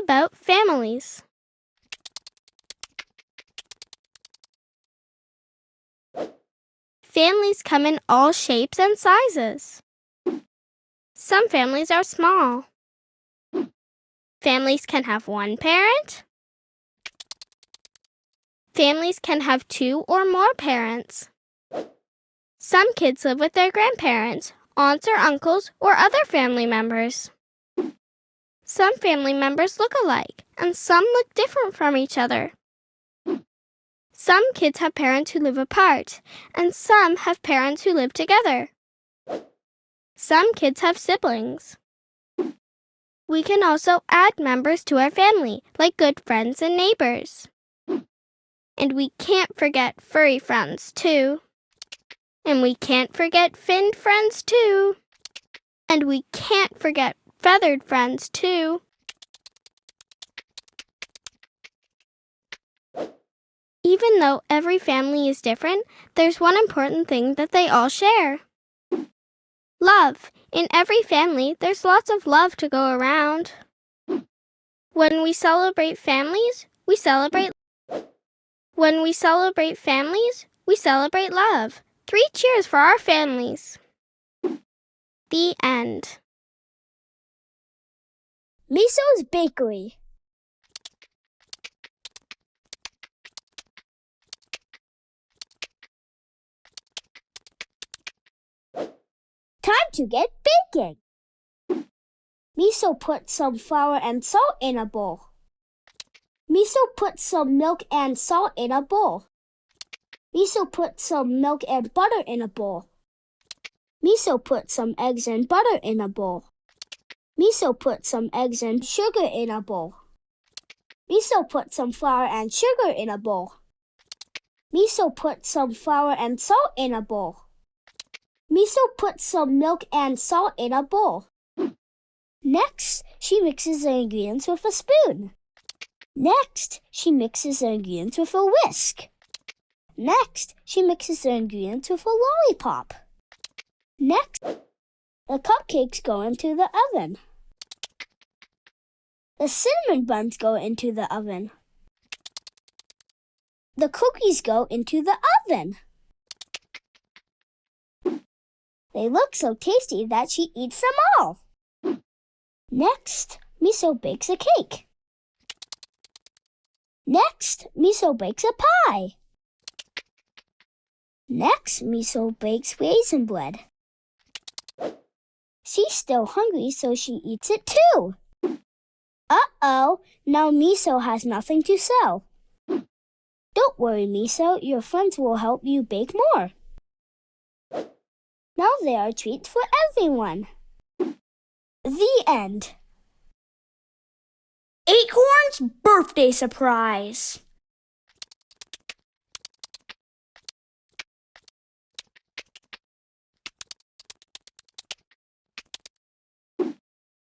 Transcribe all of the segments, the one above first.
about families. Families come in all shapes and sizes. Some families are small. Families can have one parent. Families can have two or more parents. Some kids live with their grandparents, aunts or uncles, or other family members. Some family members look alike, and some look different from each other. Some kids have parents who live apart, and some have parents who live together. Some kids have siblings. We can also add members to our family, like good friends and neighbors. And we can't forget furry friends, too. And we can't forget finned friends, too. And we can't forget feathered friends, too. Even though every family is different, there's one important thing that they all share. Love. In every family, there's lots of love to go around. When we celebrate families, we celebrate love. 3 cheers for our families. The end. Miso's Bakery. Time to get baking. Miso put some flour and salt in a bowl. Miso put some milk and salt in a bowl. Miso put some milk and butter in a bowl. Miso put some eggs and butter in a bowl. Miso put some eggs and sugar in a bowl. Miso put some flour and sugar in a bowl. Miso put some flour and salt in a bowl. Miso put some milk and salt in a bowl. Next, she mixes the ingredients with a spoon. Next, she mixes the ingredients with a whisk. Next, she mixes the ingredients with a lollipop. Next, the cupcakes go into the oven. The cinnamon buns go into the oven. The cookies go into the oven. They look so tasty that she eats them all. Next, Miso bakes a cake. Next, Miso bakes a pie. Next, Miso bakes raisin bread. She's still hungry, so she eats it too. Uh-oh, now Miso has nothing to sell. Don't worry, Miso, your friends will help you bake more. Now there are treats for everyone. The end. Acorn's birthday surprise.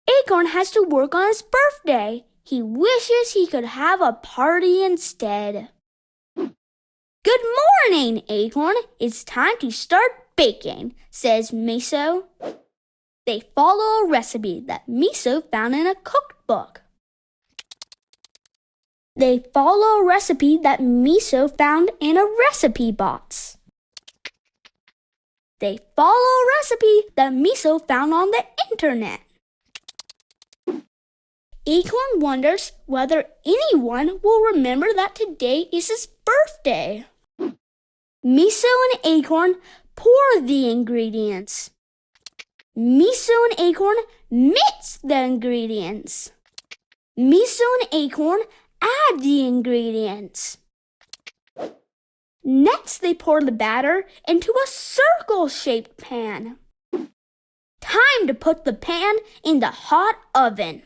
Acorn has to work on his birthday. He wishes he could have a party instead. Good morning, Acorn. It's time to start baking, says Miso. They follow a recipe that Miso found in a cookbook. They follow a recipe that Miso found in a recipe box. They follow a recipe that Miso found on the internet. Acorn wonders whether anyone will remember that today is his birthday. Miso and Acorn pour the ingredients. Miso and Acorn mix the ingredients. Miso and Acorn add the ingredients. Next, they pour the batter into a circle-shaped pan. Time to put the pan in the hot oven.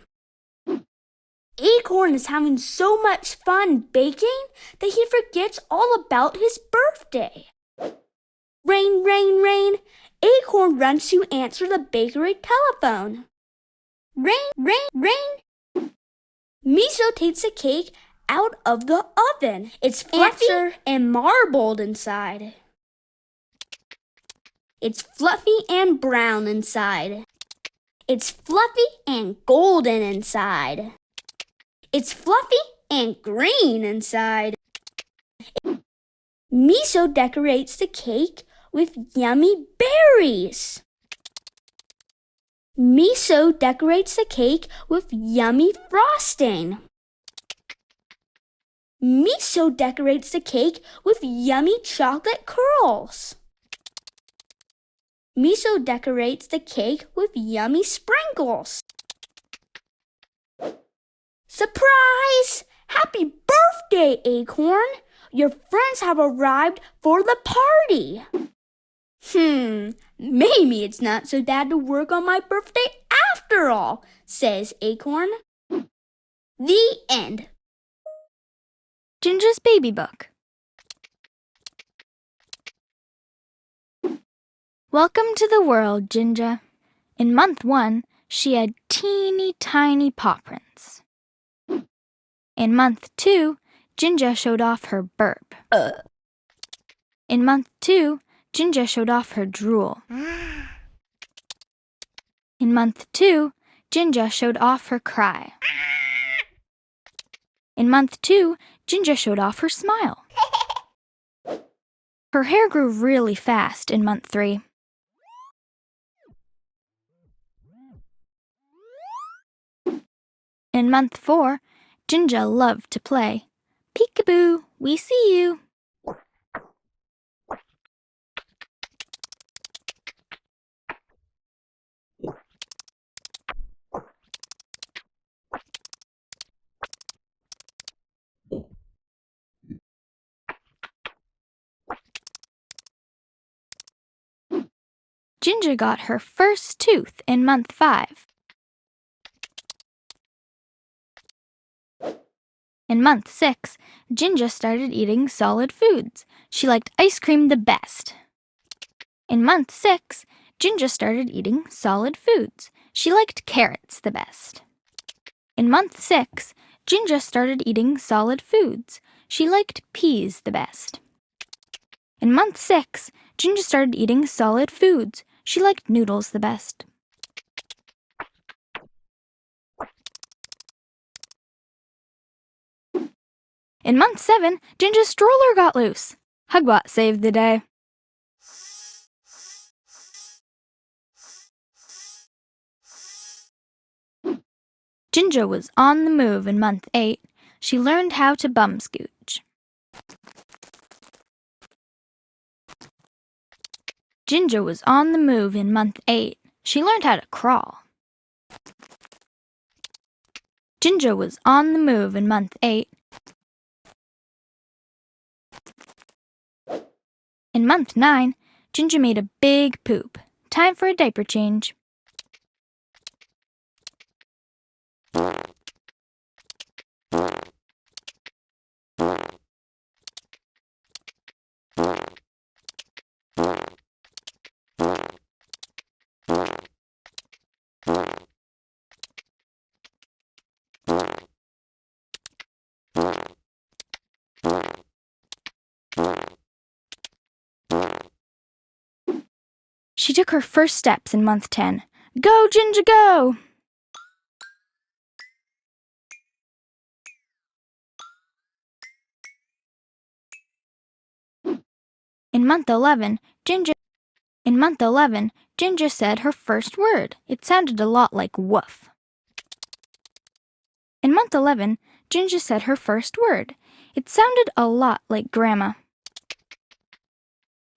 Acorn is having so much fun baking that he forgets all about his birthday. Rain, rain, rain. Acorn runs to answer the bakery telephone. Rain, rain, rain. Miso takes the cake out of the oven. It's fluffy and marbled inside. It's fluffy and brown inside. It's fluffy and golden inside. It's fluffy and green inside. Miso decorates the cake with yummy berries. Miso decorates the cake with yummy frosting. Miso decorates the cake with yummy chocolate curls. Miso decorates the cake with yummy sprinkles. Surprise! Happy birthday, Acorn! Your friends have arrived for the party. Maybe it's not so bad to work on my birthday after all, says Acorn. The end. Ginger's Baby Book. Welcome to the world, Ginger. In month 1, she had teeny tiny paw prints. In month 2, Ginger showed off her burp. In month 2, Ginger showed off her drool. In month 2, Ginger showed off her cry. In month 2, Ginger showed off her smile. Her hair grew really fast in month 3. In month 4, Ginger loved to play. Peekaboo, we see you. Ginger got her first tooth in month 5. In month 6, Ginger started eating solid foods. She liked ice cream the best. In month 6, Ginger started eating solid foods. She liked carrots the best. In month 6, Ginger started eating solid foods. She liked peas the best. In month 6, Ginger started eating solid foods. She liked noodles the best. In month 7, Ginger's stroller got loose. Hugbot saved the day. Ginger was on the move in month 8. She learned how to bum scooch. Ginger was on the move in month 8. She learned how to crawl. Ginger was on the move in month 8. In month 9, Ginger made a big poop. Time for a diaper change. She took her first steps in month 10. Go, Ginger, go! In month 11, Ginger said her first word. It sounded a lot like woof. In month 11, Ginger said her first word. It sounded a lot like grandma.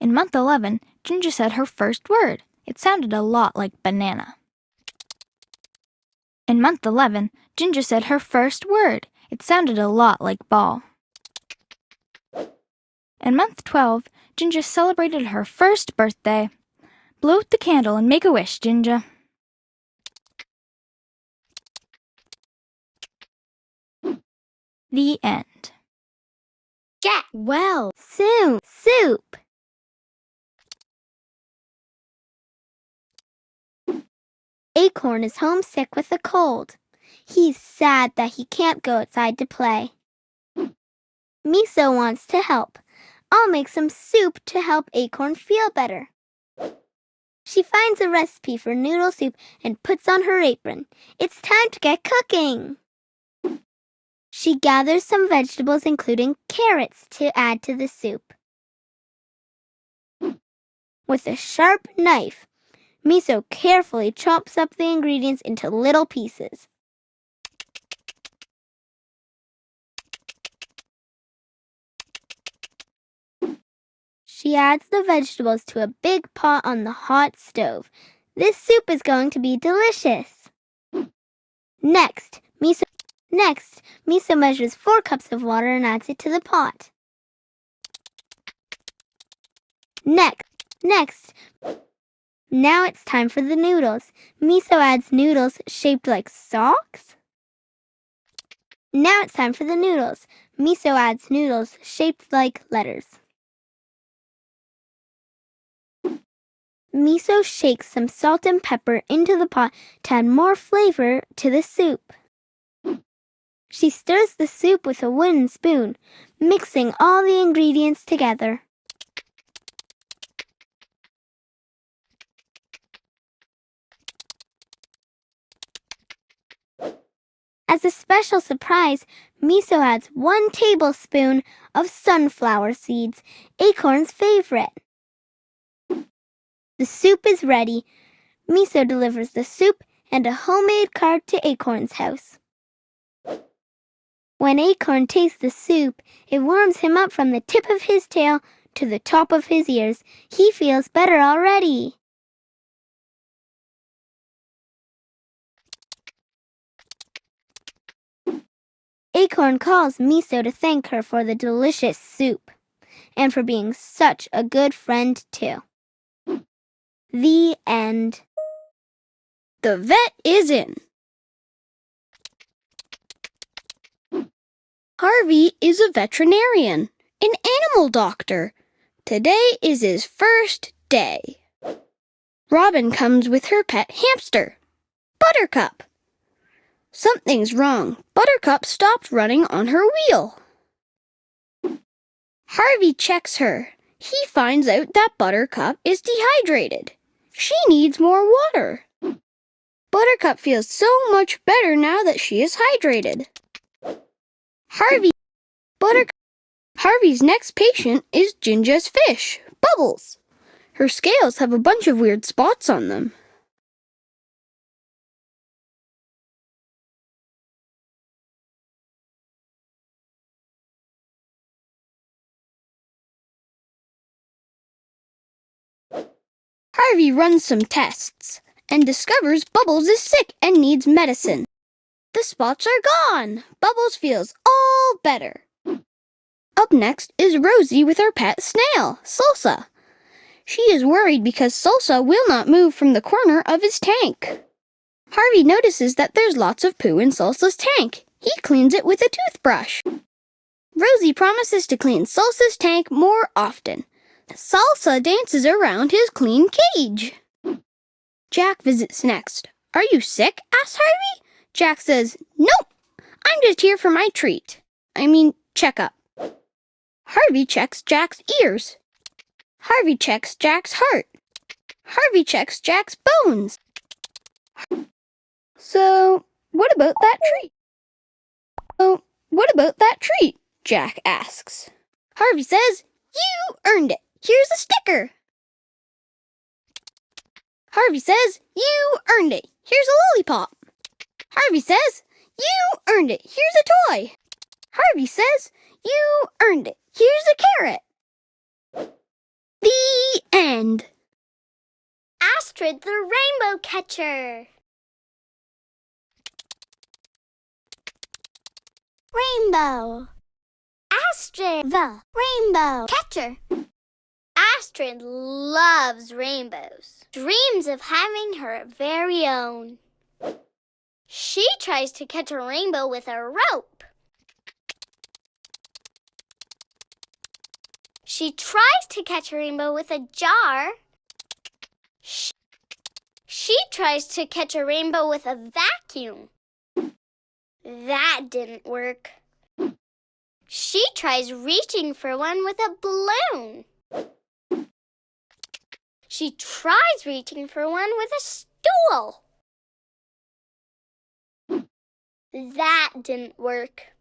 In month 11, Ginger said her first word. It sounded a lot like banana. In month 11, Ginger said her first word. It sounded a lot like ball. In month 12, Ginger celebrated her first birthday. Blow out the candle and make a wish, Ginger. The end. Get well soon, soup. Acorn is homesick with a cold. He's sad that he can't go outside to play. Miso wants to help. I'll make some soup to help Acorn feel better. She finds a recipe for noodle soup and puts on her apron. It's time to get cooking. She gathers some vegetables, including carrots, to add to the soup. With a sharp knife, Miso carefully chops up the ingredients into little pieces. She adds the vegetables to a big pot on the hot stove. This soup is going to be delicious. Next, Miso measures 4 cups of water and adds it to the pot. Next, now it's time for the noodles. Miso adds noodles shaped like socks. Now it's time for the noodles. Miso adds noodles shaped like letters. Miso shakes some salt and pepper into the pot to add more flavor to the soup. She stirs the soup with a wooden spoon, mixing all the ingredients together. As a special surprise, Miso adds 1 tablespoon of sunflower seeds, Acorn's favorite. The soup is ready. Miso delivers the soup and a homemade card to Acorn's house. When Acorn tastes the soup, it warms him up from the tip of his tail to the top of his ears. He feels better already. Acorn calls Miso to thank her for the delicious soup and for being such a good friend, too. The end. The vet is in. Harvey is a veterinarian, an animal doctor. Today is his first day. Robin comes with her pet hamster, Buttercup. Something's wrong. Buttercup stopped running on her wheel. Harvey checks her. He finds out that Buttercup is dehydrated. She needs more water. Buttercup feels so much better now that she is hydrated. Harvey's next patient is Ginger's fish, Bubbles. Her scales have a bunch of weird spots on them. Harvey runs some tests and discovers Bubbles is sick and needs medicine. The spots are gone. Bubbles feels all better. Up next is Rosie with her pet snail, Salsa. She is worried because Salsa will not move from the corner of his tank. Harvey notices that there's lots of poo in Salsa's tank. He cleans it with a toothbrush. Rosie promises to clean Salsa's tank more often. Salsa dances around his clean cage. Jack visits next. Are you sick? Asks Harvey. Jack says, Nope, I'm just here for my checkup. Harvey checks Jack's ears. Harvey checks Jack's heart. Harvey checks Jack's bones. So, what about that treat? Jack asks. Harvey says, You earned it. Here's a sticker. Harvey says, You earned it. Here's a lollipop. Harvey says, You earned it. Here's a toy. Harvey says, You earned it. Here's a carrot. The end. Astrid the Rainbow Catcher. Rainbow. Astrid the Rainbow Catcher. Astrid loves rainbows, dreams of having her very own. She tries to catch a rainbow with a rope. She tries to catch a rainbow with a jar. She tries to catch a rainbow with a vacuum. That didn't work. She tries reaching for one with a balloon. She tries reaching for one with a stool. That didn't work.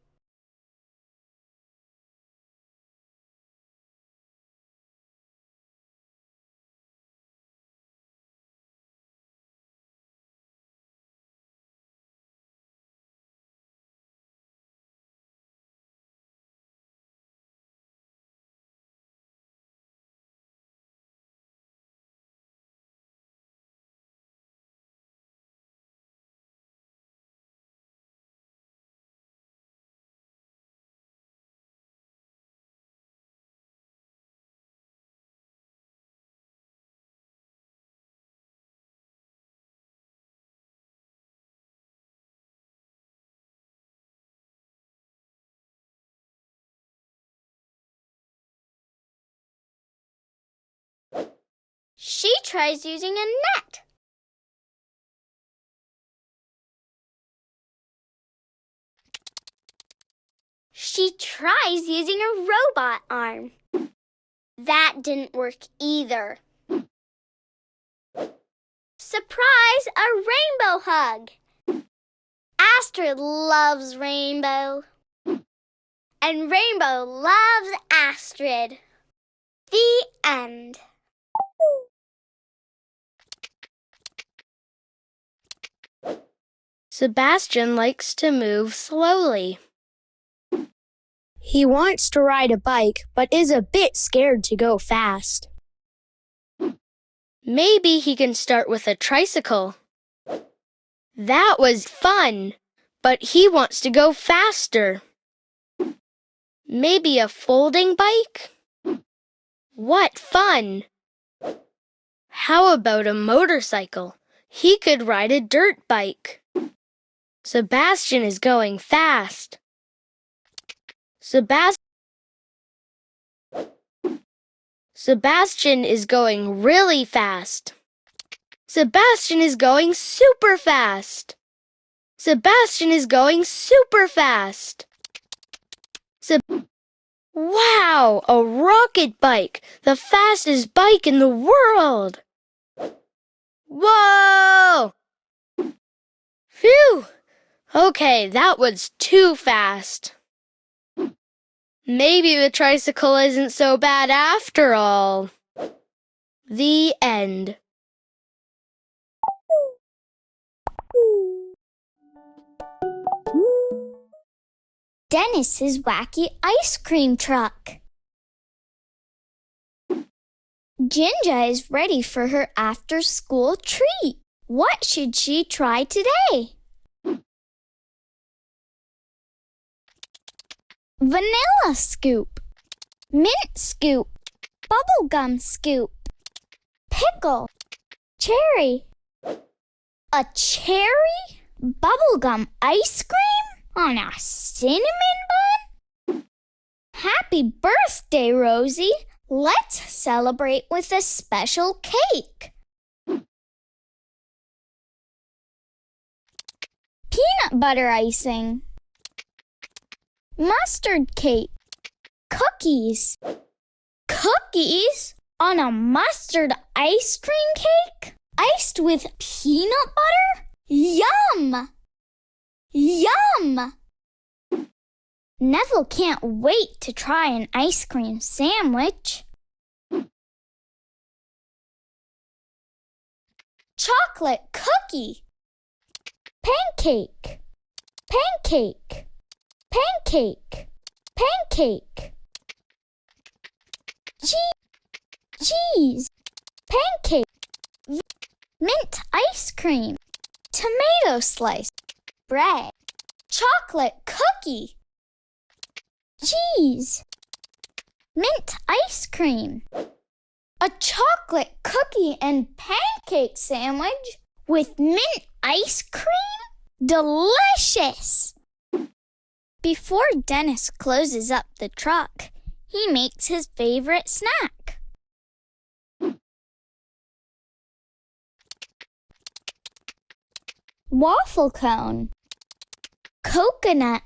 She tries using a net. She tries using a robot arm. That didn't work either. Surprise! A rainbow hug! Astrid loves Rainbow. And Rainbow loves Astrid. The end. Sebastian likes to move slowly. He wants to ride a bike, but is a bit scared to go fast. Maybe he can start with a tricycle. That was fun, but he wants to go faster. Maybe a folding bike? What fun! How about a motorcycle? He could ride a dirt bike. Sebastian is going fast. Sebastian is going really fast. Sebastian is going super fast. Sebastian is going super fast. Wow, a rocket bike, the fastest bike in the world. Whoa! Phew! Okay, that was too fast. Maybe the tricycle isn't so bad after all. The end. Dennis's wacky ice cream truck. Ginger is ready for her after-school treat. What should she try today? Vanilla scoop, mint scoop, bubblegum scoop, pickle, cherry. A cherry bubblegum ice cream on a cinnamon bun? Happy birthday, Rosie! Let's celebrate with a special cake. Peanut butter icing, mustard cake, cookies. Cookies on a mustard ice cream cake? Iced with peanut butter? Yum! Yum! Neville can't wait to try an ice cream sandwich. Chocolate cookie, pancake, pancake, pancake, pancake. Cheese, pancake, mint ice cream, tomato slice, bread, chocolate cookie, cheese, mint ice cream. A chocolate cookie and pancake sandwich with mint ice cream? Delicious! Before Dennis closes up the truck, he makes his favorite snack. Waffle cone, coconut,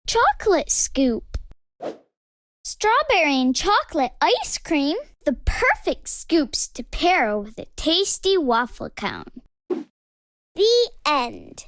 chocolate scoop, strawberry and chocolate ice cream, the perfect scoops to pair with a tasty waffle cone. The end.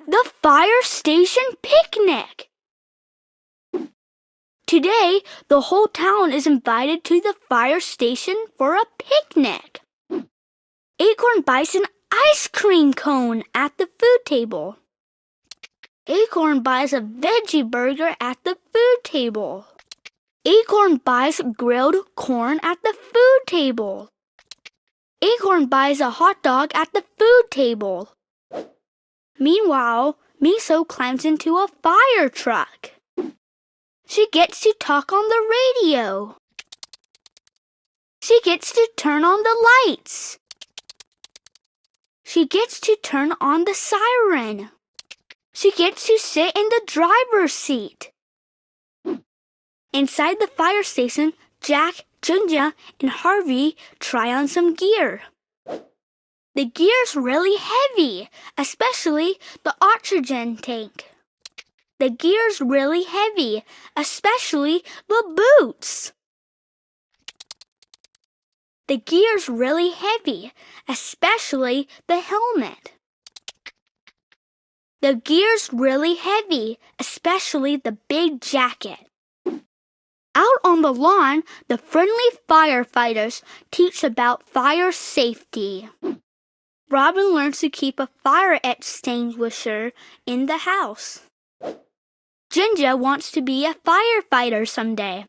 The fire station picnic. Today, the whole town is invited to the fire station for a picnic. Acorn Bison ice cream cone at the food table. Acorn buys a veggie burger at the food table. Acorn buys grilled corn at the food table. Acorn buys a hot dog at the food table. Meanwhile, Miso climbs into a fire truck. She gets to talk on the radio. She gets to turn on the lights. She gets to turn on the siren. She gets to sit in the driver's seat. Inside the fire station, Jack, Ginger, and Harvey try on some gear. The gear's really heavy, especially the oxygen tank. The gear's really heavy, especially the boots. The gear's really heavy, especially the helmet. The gear's really heavy, especially the big jacket. Out on the lawn, the friendly firefighters teach about fire safety. Robin learns to keep a fire extinguisher in the house. Ginger wants to be a firefighter someday.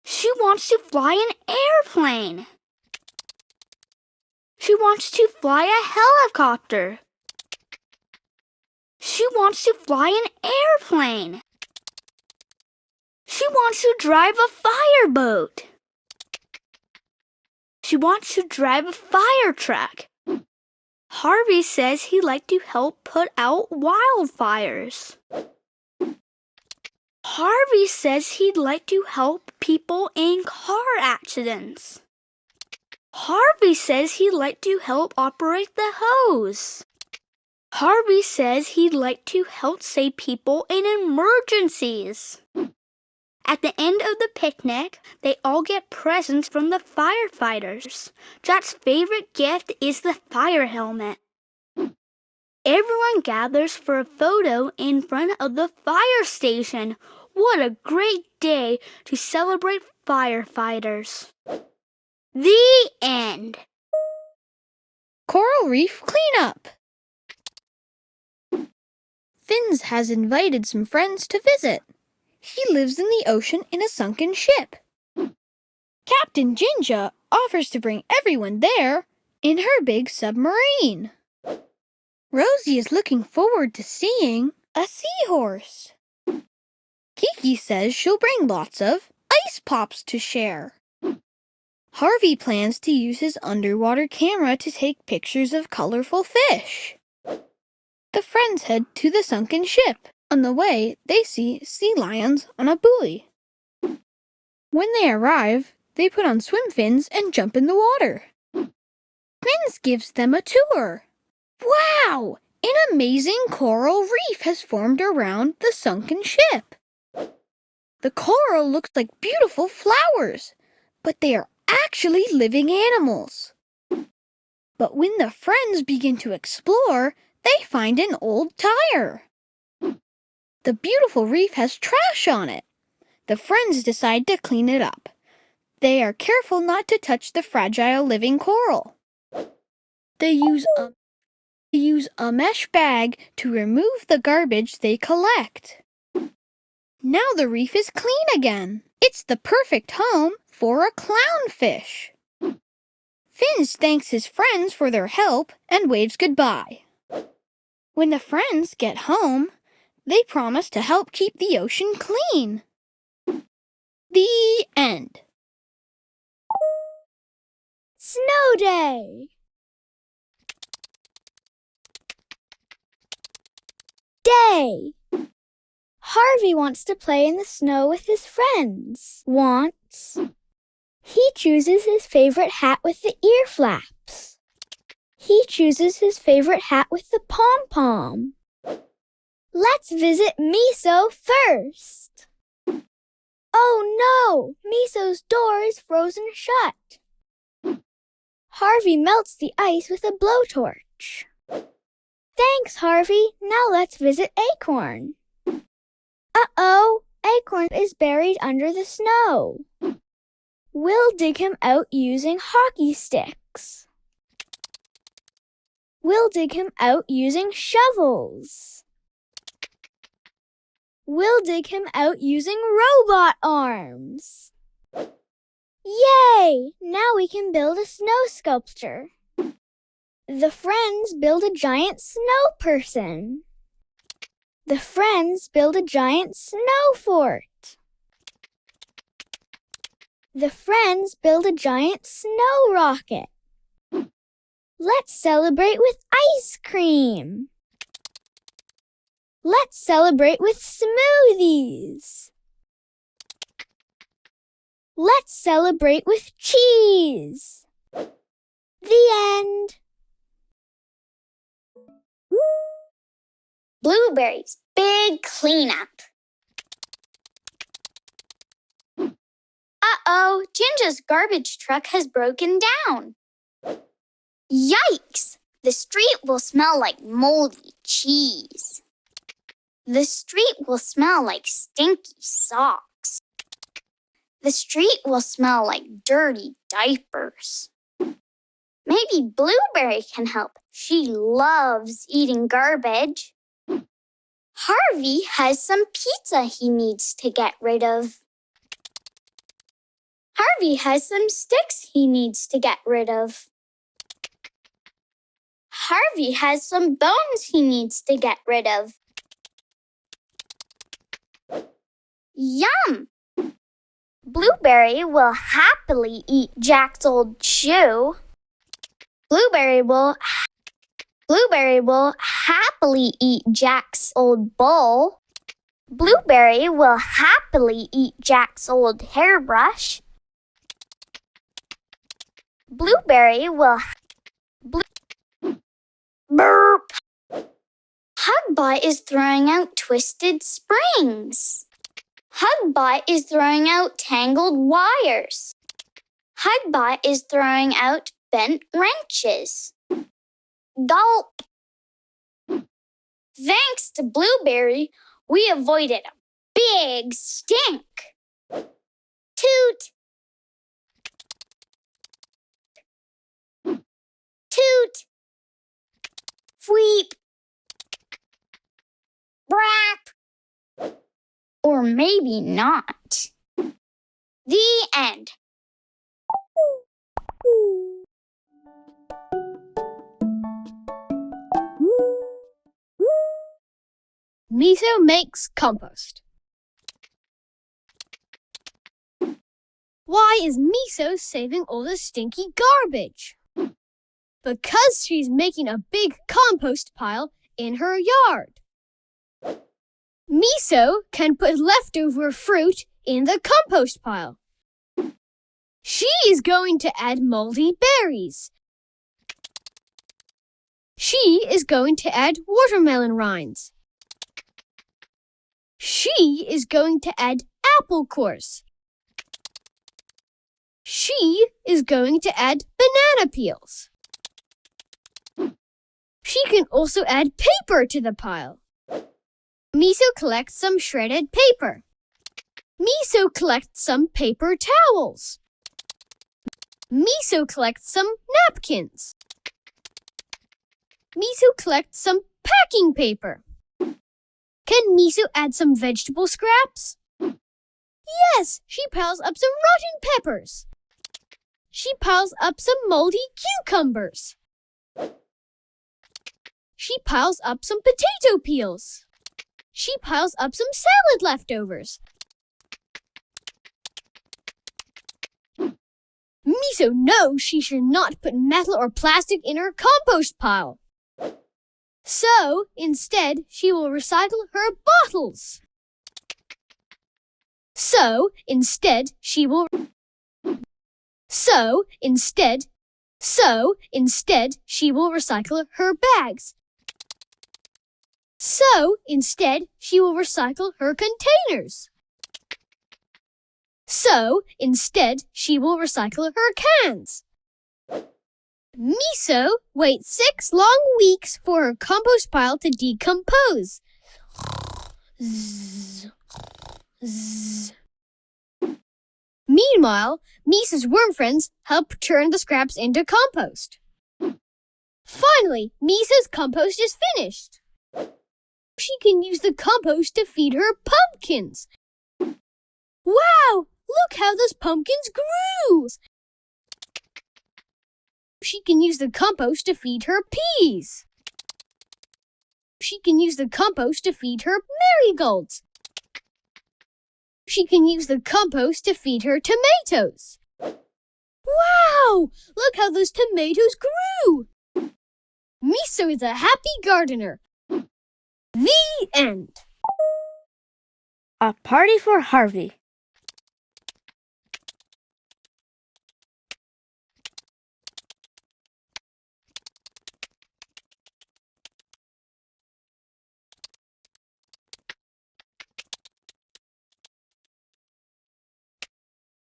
She wants to fly an airplane. She wants to fly a helicopter. She wants to fly an airplane. She wants to drive a fireboat. She wants to drive a fire truck. Harvey says he'd like to help put out wildfires. Harvey says he'd like to help people in car accidents. Harvey says he'd like to help operate the hose. Harvey says he'd like to help save people in emergencies. At the end of the picnic, they all get presents from the firefighters. Jack's favorite gift is the fire helmet. Everyone gathers for a photo in front of the fire station. What a great day to celebrate firefighters. The end. Coral Reef Cleanup. Finns has invited some friends to visit. He lives in the ocean in a sunken ship. Captain Ginger offers to bring everyone there in her big submarine. Rosie is looking forward to seeing a seahorse. Kiki says she'll bring lots of ice pops to share. Harvey plans to use his underwater camera to take pictures of colorful fish. The friends head to the sunken ship. On the way, they see sea lions on a buoy. When they arrive, they put on swim fins and jump in the water. Fins gives them a tour. Wow! An amazing coral reef has formed around the sunken ship. The coral looks like beautiful flowers, but they are actually living animals. But when the friends begin to explore, they find an old tire. The beautiful reef has trash on it. The friends decide to clean it up. They are careful not to touch the fragile living coral. They use a mesh bag to remove the garbage they collect. Now the reef is clean again. It's the perfect home for a clownfish. Fins thanks his friends for their help and waves goodbye. When the friends get home, they promise to help keep the ocean clean. The end. Snow Day. Day. Harvey wants to play in the snow with his friends. Wants. He chooses his favorite hat with the ear flaps. He chooses his favorite hat with the pom-pom. Let's visit Miso first. Oh no! Miso's door is frozen shut. Harvey melts the ice with a blowtorch. Thanks, Harvey. Now let's visit Acorn. Uh-oh! Acorn is buried under the snow. We'll dig him out using hockey sticks. We'll dig him out using shovels. We'll dig him out using robot arms. Yay! Now we can build a snow sculpture. The friends build a giant snow person. The friends build a giant snow fort. The friends build a giant snow rocket. Let's celebrate with ice cream. Let's celebrate with smoothies. Let's celebrate with cheese. The end. Blueberry's big cleanup. Uh-oh, Ginger's garbage truck has broken down. Yikes! The street will smell like moldy cheese. The street will smell like stinky socks. The street will smell like dirty diapers. Maybe Blueberry can help. She loves eating garbage. Harvey has some pizza he needs to get rid of. Harvey has some sticks he needs to get rid of. Harvey has some bones he needs to get rid of. Yum! Blueberry will happily eat Jack's old shoe. Blueberry will happily eat Jack's old bowl. Blueberry will happily eat Jack's old hairbrush. Blueberry will... Burp! Hugbot is throwing out twisted springs. Hugbot is throwing out tangled wires. Hugbot is throwing out bent wrenches. Gulp! Thanks to Blueberry, we avoided a big stink. Toot! Toot! Sweep! Brap! Or maybe not. The end. Miso makes compost. Why is Miso saving all the stinky garbage? Because she's making a big compost pile in her yard. Miso can put leftover fruit in the compost pile. She is going to add moldy berries. She is going to add watermelon rinds. She is going to add apple cores. She is going to add banana peels. She can also add paper to the pile. Miso collects some shredded paper. Miso collects some paper towels. Miso collects some napkins. Miso collects some packing paper. Can Miso add some vegetable scraps? Yes, she piles up some rotten peppers. She piles up some moldy cucumbers. She piles up some potato peels. She piles up some salad leftovers. Miso knows she should not put metal or plastic in her compost pile. So, instead, she will recycle her bottles. So, instead, she will recycle her bags. So, instead, she will recycle her containers. So, instead, she will recycle her cans. Miso waits 6 long weeks for her compost pile to decompose. Zzz, zzz. Meanwhile, Miso's worm friends help turn the scraps into compost. Finally, Misa's compost is finished. She can use the compost to feed her pumpkins. Wow! Look how those pumpkins grew! She can use the compost to feed her peas. She can use the compost to feed her marigolds. She can use the compost to feed her tomatoes. Wow! Look how those tomatoes grew! Miso is a happy gardener. The end. A party for Harvey.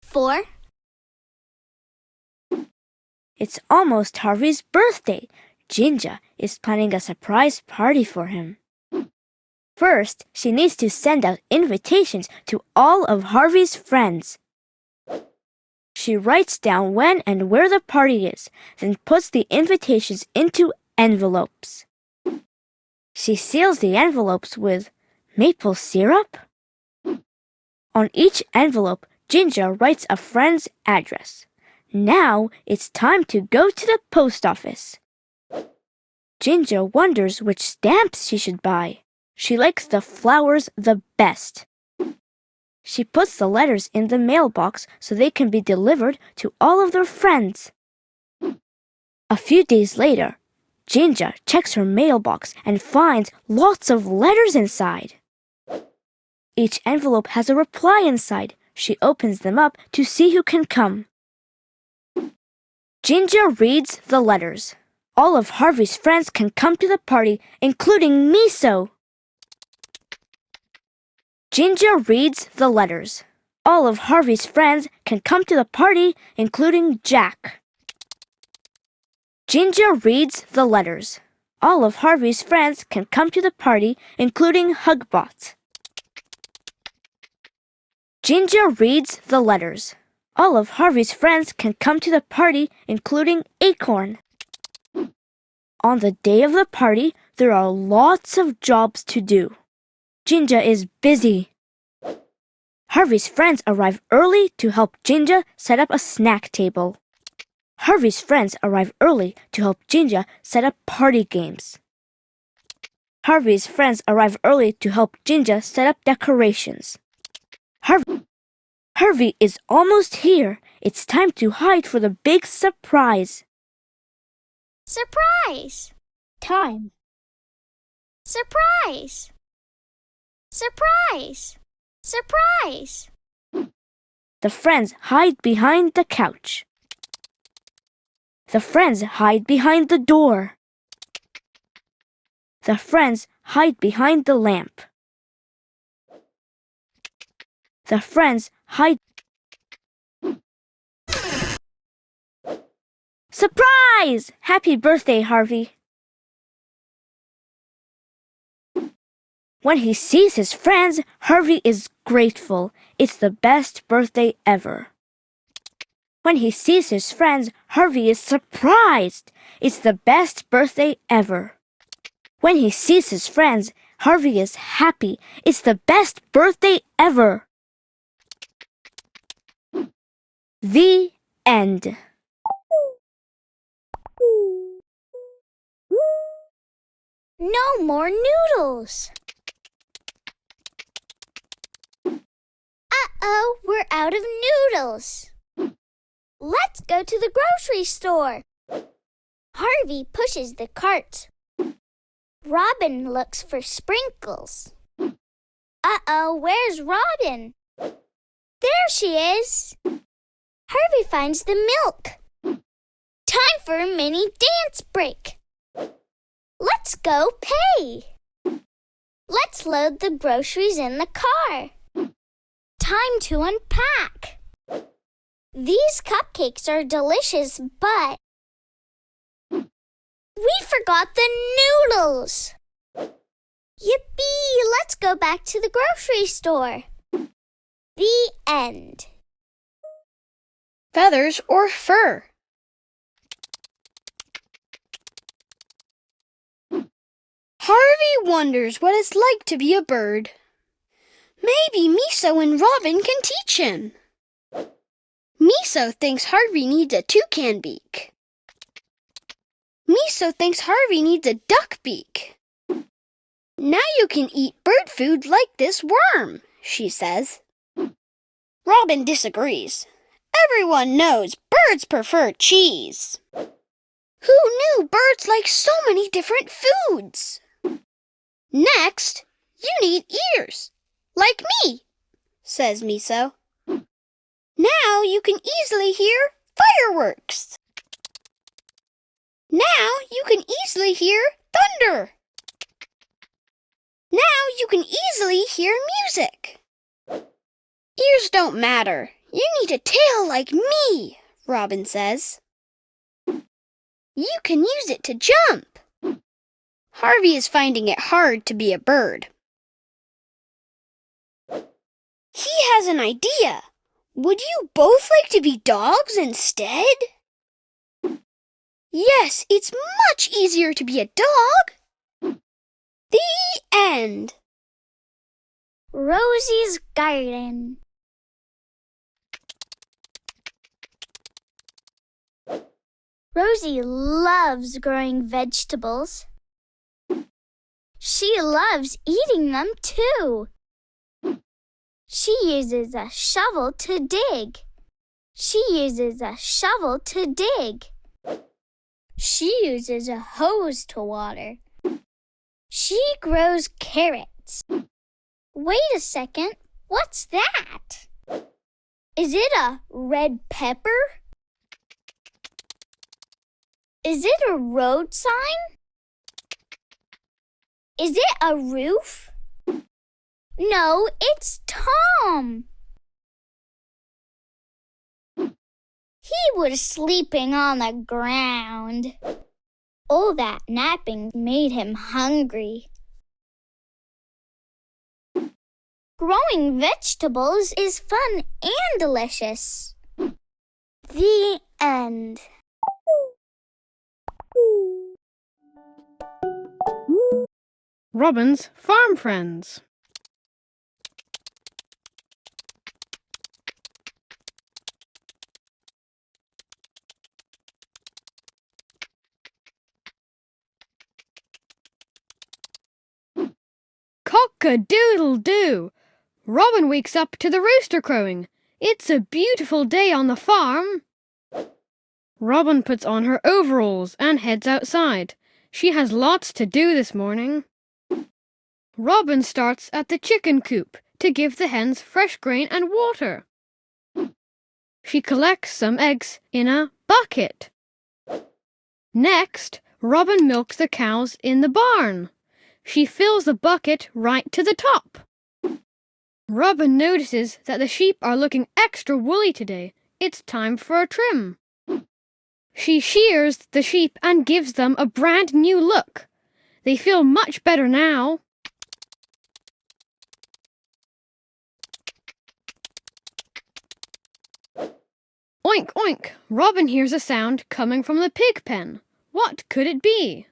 Four. It's almost Harvey's birthday. Ginger is planning a surprise party for him. First, she needs to send out invitations to all of Harvey's friends. She writes down when and where the party is, then puts the invitations into envelopes. She seals the envelopes with maple syrup. On each envelope, Ginger writes a friend's address. Now it's time to go to the post office. Ginger wonders which stamps she should buy. She likes the flowers the best. She puts the letters in the mailbox so they can be delivered to all of their friends. A few days later, Ginger checks her mailbox and finds lots of letters inside. Each envelope has a reply inside. She opens them up to see who can come. Ginger reads the letters. All of Harvey's friends can come to the party, including Miso. Ginger reads the letters. All of Harvey's friends can come to the party, including Jack. Ginger reads the letters. All of Harvey's friends can come to the party, including Hugbot. Ginger reads the letters. All of Harvey's friends can come to the party, including Acorn. On the day of the party, there are lots of jobs to do. Ginger is busy. Harvey's friends arrive early to help Ginger set up a snack table. Harvey's friends arrive early to help Ginger set up party games. Harvey's friends arrive early to help Ginger set up decorations. Harvey is almost here. It's time to hide for the big surprise. Surprise! Time. Surprise! Surprise! Surprise! The friends hide behind the couch. The friends hide behind the door. The friends hide behind the lamp. The friends hide. Surprise! Happy birthday, Harvey. When he sees his friends, Harvey is grateful. It's the best birthday ever. When he sees his friends, Harvey is surprised. It's the best birthday ever. When he sees his friends, Harvey is happy. It's the best birthday ever. The end. No more noodles! Uh-oh, we're out of noodles! Let's go to the grocery store! Harvey pushes the cart. Robin looks for sprinkles. Uh-oh, where's Robin? There she is! Harvey finds the milk. Time for a mini dance break. Let's go pay. Let's load the groceries in the car. Time to unpack. These cupcakes are delicious, but we forgot the noodles. Yippee! Let's go back to the grocery store. The end. Feathers or fur? Harvey wonders what it's like to be a bird. Maybe Miso and Robin can teach him. Miso thinks Harvey needs a toucan beak. Miso thinks Harvey needs a duck beak. Now you can eat bird food like this worm, she says. Robin disagrees. Everyone knows birds prefer cheese. Who knew birds like so many different foods? Next, you need ears, like me, says Miso. Now you can easily hear fireworks. Now you can easily hear thunder. Now you can easily hear music. Ears don't matter. You need a tail like me, Robin says. You can use it to jump. Harvey is finding it hard to be a bird. He has an idea. Would you both like to be dogs instead? Yes, it's much easier to be a dog. The end. Rosie's garden. Rosie loves growing vegetables. She loves eating them too. She uses a shovel to dig. She uses a shovel to dig. She uses a hose to water. She grows carrots. Wait a second, what's that? Is it a red pepper? Is it a road sign? Is it a roof? No, it's Tom. He was sleeping on the ground. All that napping made him hungry. Growing vegetables is fun and delicious. The end. Robin's Farm Friends. Cock-a-doodle-doo! Robin wakes up to the rooster crowing. It's a beautiful day on the farm. Robin puts on her overalls and heads outside. She has lots to do this morning. Robin starts at the chicken coop to give the hens fresh grain and water. She collects some eggs in a bucket. Next, Robin milks the cows in the barn. She fills the bucket right to the top. Robin notices that the sheep are looking extra woolly today. It's time for a trim. She shears the sheep and gives them a brand new look. They feel much better now. Oink, oink! Robin hears a sound coming from the pig pen. What could it be?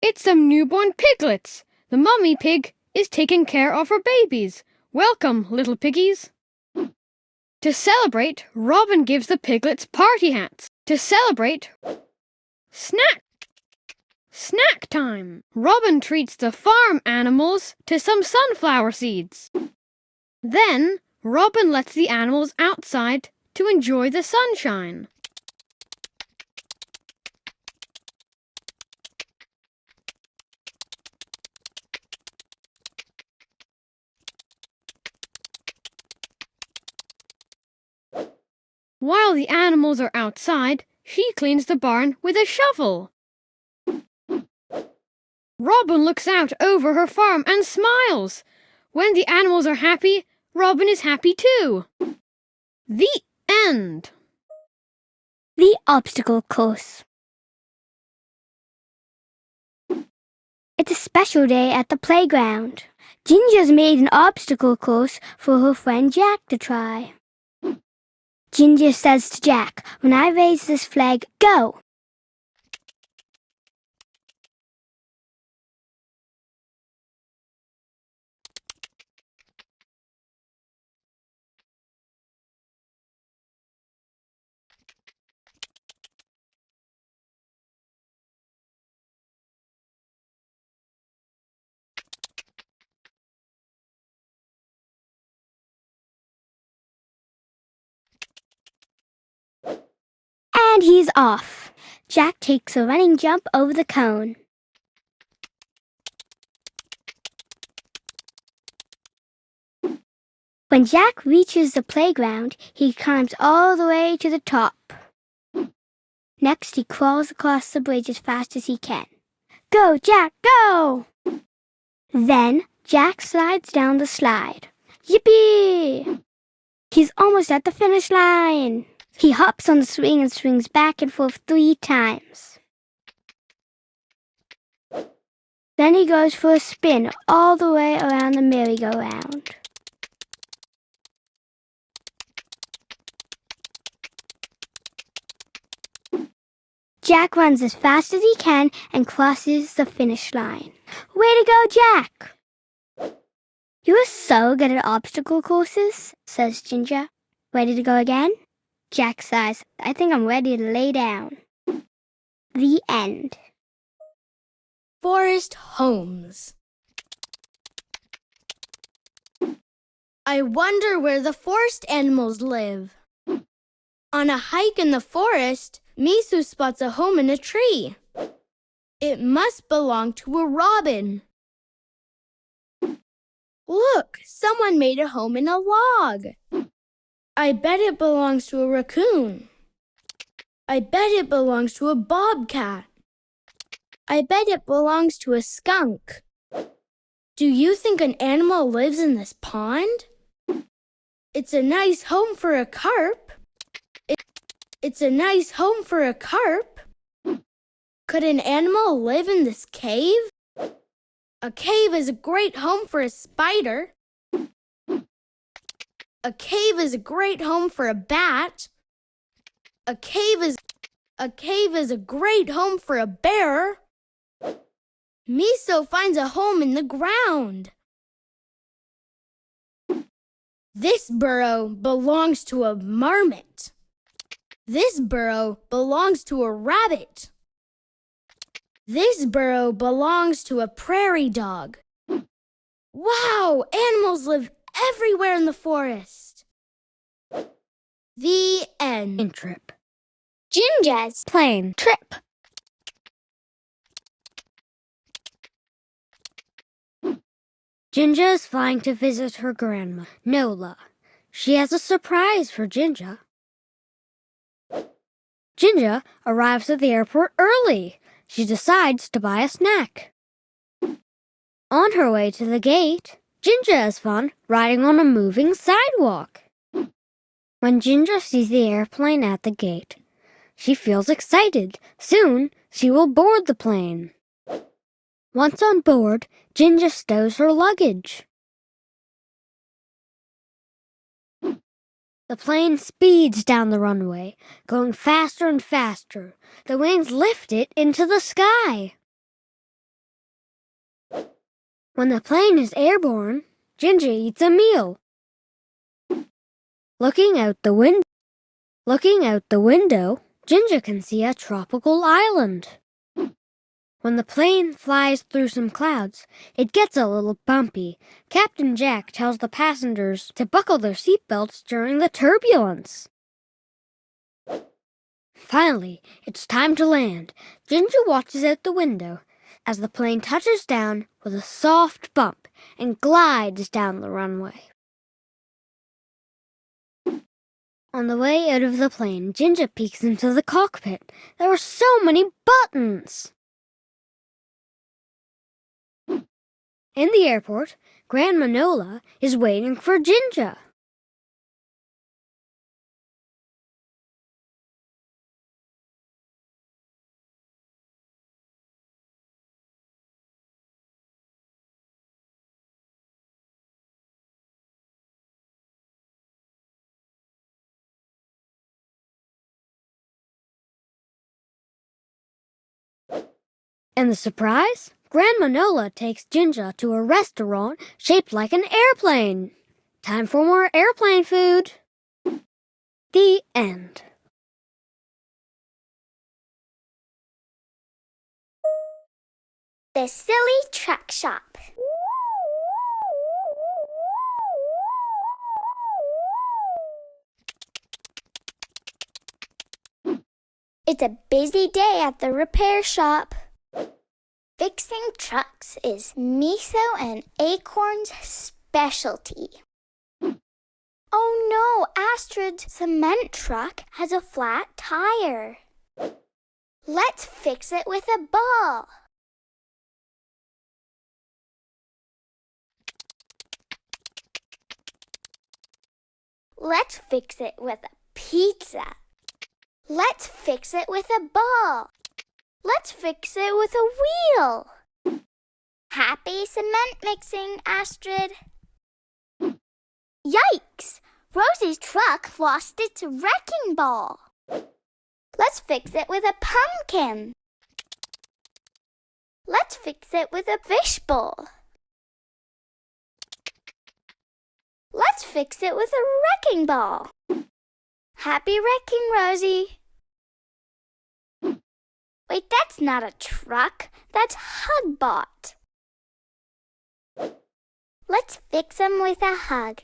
It's some newborn piglets. The mummy pig is taking care of her babies. Welcome, little piggies. To celebrate, Robin gives the piglets party hats. To celebrate, snack time. Robin treats the farm animals to some sunflower seeds. Then, Robin lets the animals outside to enjoy the sunshine. While the animals are outside, she cleans the barn with a shovel. Robin looks out over her farm and smiles. When the animals are happy, Robin is happy too. The end. The obstacle course. It's a special day at the playground. Ginger's made an obstacle course for her friend Jack to try. Ginger says to Jack, "When I raise this flag, go." And he's off. Jack takes a running jump over the cone. When Jack reaches the playground, he climbs all the way to the top. Next, he crawls across the bridge as fast as he can. Go, Jack, go! Then, Jack slides down the slide. Yippee! He's almost at the finish line. He hops on the swing and swings back and forth 3 times. Then he goes for a spin all the way around the merry-go-round. Jack runs as fast as he can and crosses the finish line. Way to go, Jack! You're so good at obstacle courses, says Ginger. Ready to go again? Jack sighs. I think I'm ready to lay down. The end. Forest homes. I wonder where the forest animals live. On a hike in the forest, Misu spots a home in a tree. It must belong to a robin. Look, someone made a home in a log. I bet it belongs to a raccoon. I bet it belongs to a bobcat. I bet it belongs to a skunk. Do you think an animal lives in this pond? It's a nice home for a carp. It's a nice home for a carp. Could an animal live in this cave? A cave is a great home for a spider. A cave is a great home for a bat. A cave is a great home for a bear. Miso finds a home in the ground. This burrow belongs to a marmot. This burrow belongs to a rabbit. This burrow belongs to a prairie dog. Wow, animals live everywhere in the forest. The end. Trip. Ginger's Plane trip. Ginger is flying to visit her grandma, Nola. She has a surprise for Ginger. Ginger arrives at the airport early. She decides to buy a snack. On her way to the gate, Ginger has fun riding on a moving sidewalk. When Ginger sees the airplane at the gate, she feels excited. Soon, she will board the plane. Once on board, Ginger stows her luggage. The plane speeds down the runway, going faster and faster. The wings lift it into the sky. When the plane is airborne, Ginger eats a meal. Looking out the window, Ginger can see a tropical island. When the plane flies through some clouds, it gets a little bumpy. Captain Jack tells the passengers to buckle their seatbelts during the turbulence. Finally, it's time to land. Ginger watches out the window as the plane touches down with a soft bump and glides down the runway. On the way out of the plane, Ginger peeks into the cockpit. There are so many buttons! In the airport, Grandma Nola is waiting for Ginger. And the surprise? Grandma Nola takes Ginger to a restaurant shaped like an airplane. Time for more airplane food. The end. The Silly Truck Shop. It's a busy day at the repair shop. Fixing trucks is Miso and Acorn's specialty. Oh no, Astrid's cement truck has a flat tire. Let's fix it with a ball. Let's fix it with a pizza. Let's fix it with a ball. Let's fix it with a wheel. Happy cement mixing, Astrid. Yikes! Rosie's truck lost its wrecking ball. Let's fix it with a pumpkin. Let's fix it with a fishbowl. Let's fix it with a wrecking ball. Happy wrecking, Rosie. Wait, that's not a truck. That's Hugbot. Let's fix him with a hug.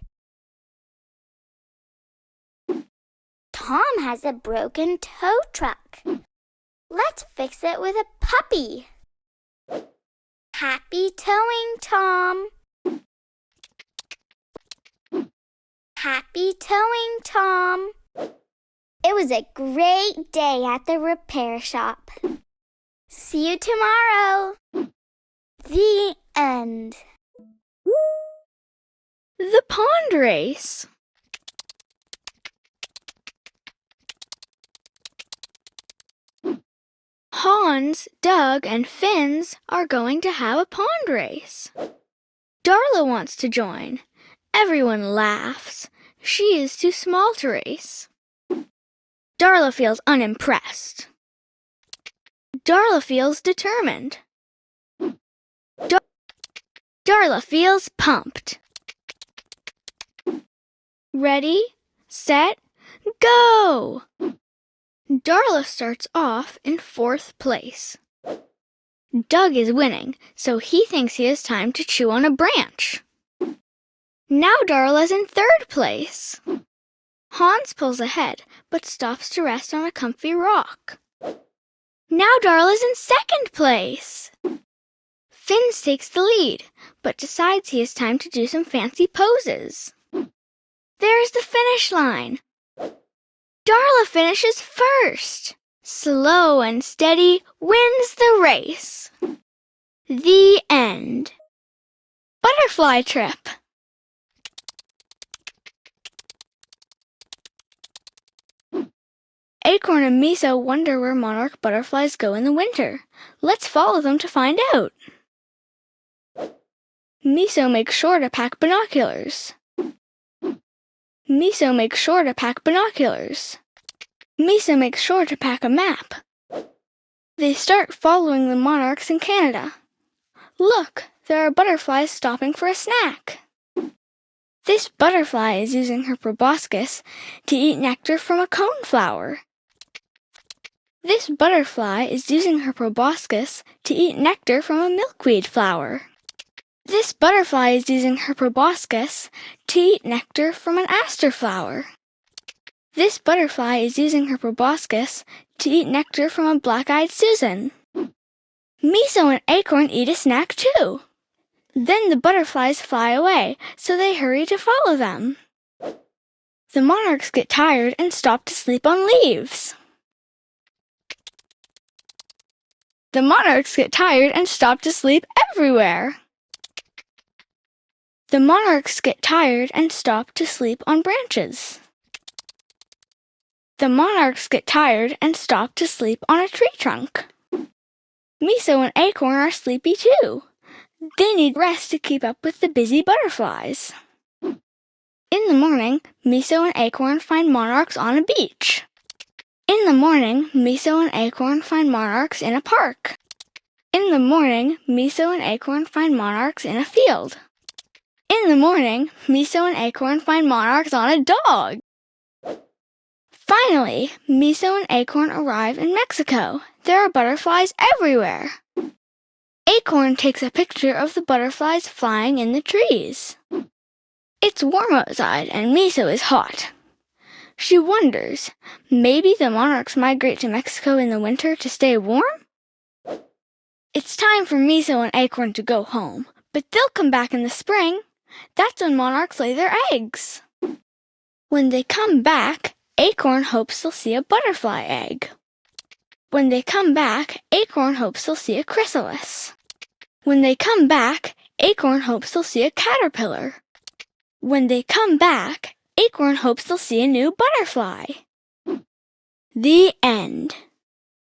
Tom has a broken tow truck. Let's fix it with a puppy. Happy towing, Tom. Happy towing, Tom. It was a great day at the repair shop. See you tomorrow. The end. The pond race. Hans, Doug, and Finns are going to have a pond race. Darla wants to join. Everyone laughs. She is too small to race. Darla feels unimpressed. Darla feels determined. Darla feels pumped. Ready, set, go! Darla starts off in 4th place. Doug is winning, so he thinks he has time to chew on a branch. Now Darla's in 3rd place. Hans pulls ahead, but stops to rest on a comfy rock. Now Darla's in 2nd place. Finns takes the lead, but decides he has time to do some fancy poses. There's the finish line. Darla finishes first. Slow and steady wins the race. The end. Butterfly trip. Acorn and Miso wonder where monarch butterflies go in the winter. Let's follow them to find out. Miso makes sure to pack binoculars. Miso makes sure to pack binoculars. Miso makes sure to pack a map. They start following the monarchs in Canada. Look, there are butterflies stopping for a snack. This butterfly is using her proboscis to eat nectar from a coneflower. This butterfly is using her proboscis to eat nectar from a milkweed flower. This butterfly is using her proboscis to eat nectar from an aster flower. This butterfly is using her proboscis to eat nectar from a black-eyed Susan. Miso and Acorn eat a snack too. Then the butterflies fly away, so they hurry to follow them. The monarchs get tired and stop to sleep on leaves. The monarchs get tired and stop to sleep everywhere. The monarchs get tired and stop to sleep on branches. The monarchs get tired and stop to sleep on a tree trunk. Miso and Acorn are sleepy too. They need rest to keep up with the busy butterflies. In the morning, Miso and Acorn find monarchs on a beach. In the morning, Miso and Acorn find monarchs in a park. In the morning, Miso and Acorn find monarchs in a field. In the morning, Miso and Acorn find monarchs on a dog. Finally, Miso and Acorn arrive in Mexico. There are butterflies everywhere. Acorn takes a picture of the butterflies flying in the trees. It's warm outside and Miso is hot. She wonders, maybe the monarchs migrate to Mexico in the winter to stay warm? It's time for Miso and Acorn to go home, but they'll come back in the spring. That's when monarchs lay their eggs. When they come back, Acorn hopes they'll see a butterfly egg. When they come back, Acorn hopes they'll see a chrysalis. When they come back, Acorn hopes they'll see a caterpillar. When they come back, Acorn hopes they'll see a new butterfly. The end.